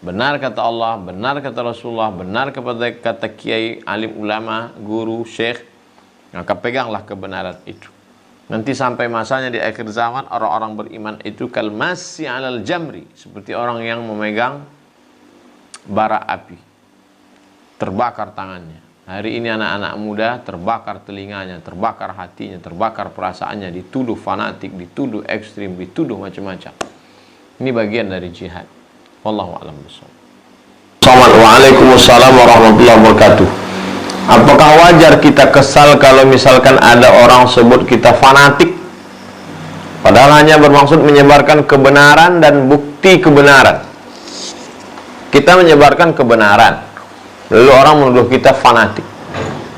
benar kata Allah, benar kata Rasulullah, benar kata kiai, alim ulama, guru, syekh, maka peganglah kebenaran itu. Nanti sampai masanya di akhir zaman, orang-orang beriman itu kalmasi alal jamri, seperti orang yang memegang bara api, terbakar tangannya. Hari ini anak-anak muda terbakar telinganya, terbakar hatinya, terbakar perasaannya, dituduh fanatik, dituduh ekstrim, dituduh macam-macam. Ini bagian dari jihad. Wallahu a'lam bishawab. Waalaikumsalam warahmatullahi wabarakatuh. Apakah wajar kita kesal kalau misalkan ada orang sebut kita fanatik, padahal hanya bermaksud menyebarkan kebenaran dan bukti kebenaran? Kita menyebarkan kebenaran, lalu orang menuduh kita fanatik.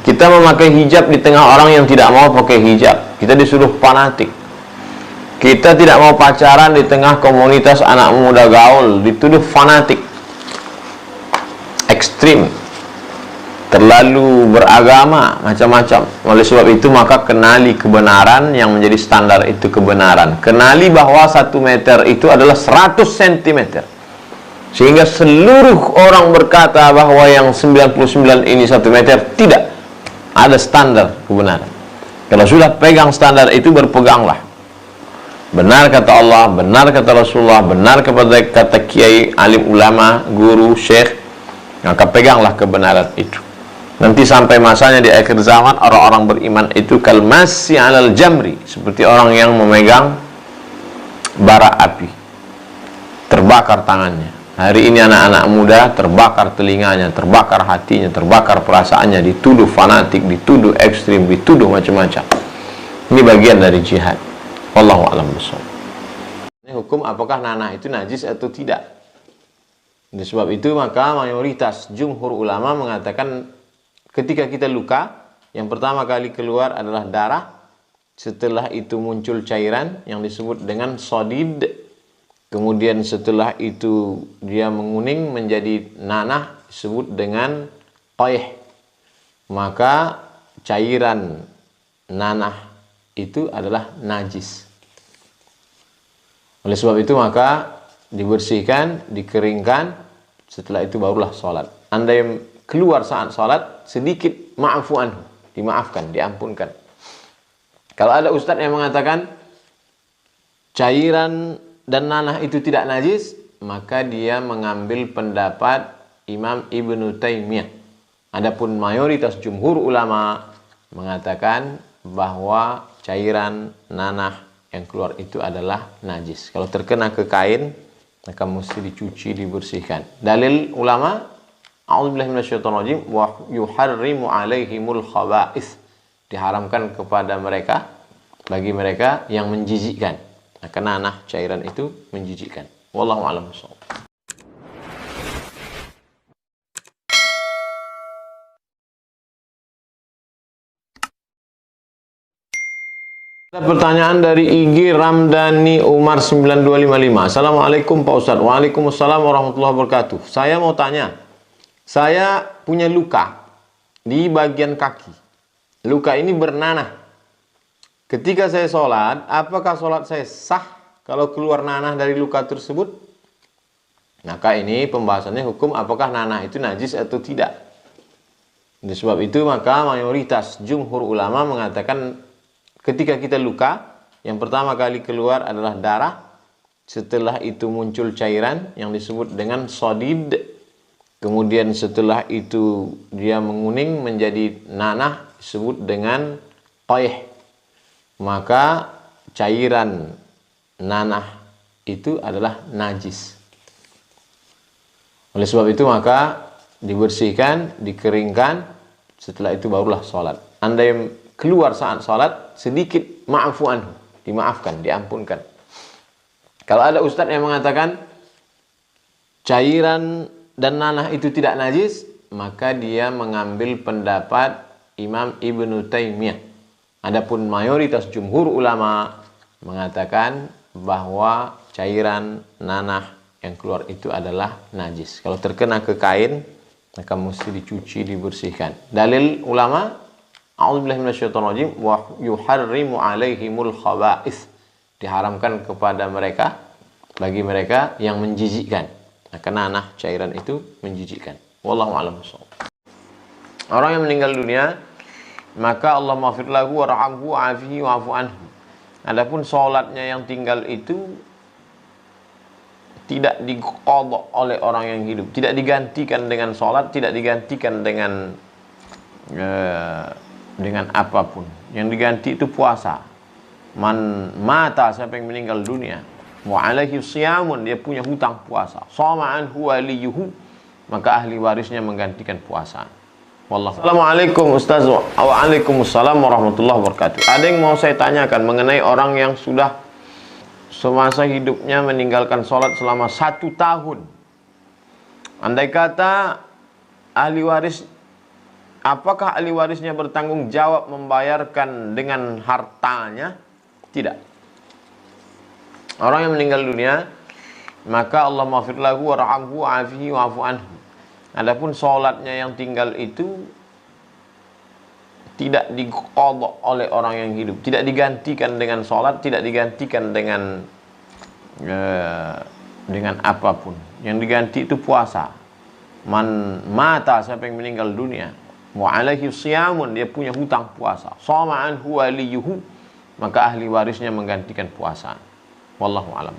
Kita memakai hijab di tengah orang yang tidak mau pakai hijab, kita disuruh fanatik. Kita tidak mau pacaran di tengah komunitas anak muda gaul, dituduh fanatik, ekstrim, terlalu beragama, macam-macam. Oleh sebab itu maka kenali kebenaran yang menjadi standar itu kebenaran. Kenali bahwa 1 meter itu adalah 100 cm. Sehingga seluruh orang berkata bahwa yang 99 ini 1 meter. Tidak ada standar kebenaran. Kalau sudah pegang standar itu, berpeganglah. Benar kata Allah, benar kata Rasulullah, benar kata kiai, alim ulama, guru, syekh, maka peganglah kebenaran itu. Nanti sampai masanya di akhir zaman, orang-orang beriman itu kalmasi alal jamri, seperti orang yang memegang bara api, terbakar tangannya. Hari ini anak-anak muda terbakar telinganya, terbakar hatinya, terbakar perasaannya, dituduh fanatik, dituduh ekstrim, dituduh macam-macam. Ini bagian dari jihad. Wallahu a'lam bishawab. Ini hukum apakah nanah itu najis atau tidak. Oleh sebab itu maka mayoritas jumhur ulama mengatakan ketika kita luka, yang pertama kali keluar adalah darah, setelah itu muncul cairan yang disebut dengan sodid, kemudian setelah itu dia menguning menjadi nanah, disebut dengan qayh. Maka cairan nanah itu adalah najis. Oleh sebab itu maka dibersihkan, dikeringkan, setelah itu barulah sholat. Anda yang keluar saat sholat, sedikit ma'afu anhu, dimaafkan, diampunkan. Kalau ada ustadz yang mengatakan cairan dan nanah itu tidak najis, maka dia mengambil pendapat Imam Ibnu Taimiyah. Adapun mayoritas jumhur ulama mengatakan bahwa cairan nanah yang keluar itu adalah najis. Kalau terkena ke kain, maka mesti dicuci, dibersihkan. Dalil ulama, a'udzubillahi minasyaitonirrajim, wa yuharrimu alaihimul khaba'ith, diharamkan kepada mereka, bagi mereka yang menjijikkan. Maka nanah cairan itu menjijikkan. Wallahu a'lam bishawab. Ada pertanyaan dari IG Ramdhani Umar 9255. Assalamualaikum Pak Ustadz. Waalaikumsalam warahmatullahi wabarakatuh. Saya mau tanya, saya punya luka di bagian kaki. Luka ini bernanah. Ketika saya sholat, apakah sholat saya sah kalau keluar nanah dari luka tersebut? Maka ini pembahasannya hukum apakah nanah itu najis atau tidak. Oleh sebab itu maka mayoritas jumhur ulama mengatakan ketika kita luka, yang pertama kali keluar adalah darah, setelah itu muncul cairan yang disebut dengan sodid, kemudian setelah itu dia menguning menjadi nanah, disebut dengan qayh. Maka cairan nanah itu adalah najis. Oleh sebab itu maka dibersihkan, dikeringkan, setelah itu barulah sholat. Anda yang keluar saat sholat, sedikit ma'afu anhu, dimaafkan, diampunkan. Kalau ada ustadz yang mengatakan cairan dan nanah itu tidak najis, maka dia mengambil pendapat Imam Ibnu Taimiyah. Adapun mayoritas jumhur ulama mengatakan bahwa cairan nanah yang keluar itu adalah najis. Kalau terkena ke kain, maka mesti dicuci, dibersihkan. Dalil ulama, a'udzubillahi minasyaitonirrajim, wa yuharrimu alaihimul khaba'ith, diharamkan kepada mereka, bagi mereka yang menjijikkan. Karena nanah cairan itu menjijikkan. Wallahu a'lam bishawab. Orang yang meninggal dunia, maka Allah maghfir lahu warhamhu wa'afihi wa'fu anhu. Adapun sholatnya yang tinggal itu tidak diqadha oleh orang yang hidup, tidak digantikan dengan sholat, tidak digantikan dengan apapun. Yang diganti itu puasa. Man mata, siapa yang meninggal dunia, wa alaihi siyamun, dia punya hutang puasa, shama anhu waliyuhu, maka ahli warisnya menggantikan puasa. Wallahu. Assalamualaikum Ustaz. Waalaikumsalam warahmatullahi wabarakatuh. Ada yang mau saya tanyakan mengenai orang yang sudah semasa hidupnya meninggalkan sholat selama 1 tahun. Andai kata ahli waris, apakah ahli warisnya bertanggung jawab membayarkan dengan hartanya? Tidak. Orang yang meninggal dunia, maka Allah maghfir lahu warhamhu wa'afihi wa'fu anhu. Adapun sholatnya yang tinggal itu tidak diqadha oleh orang yang hidup, tidak digantikan dengan sholat, tidak digantikan dengan apapun. Yang diganti itu puasa. Man mata, siapa yang meninggal dunia, wa alaihi siyamun, dia punya hutang puasa, shama anhu waliyuhu, maka ahli warisnya menggantikan puasa. Wallahu a'lam.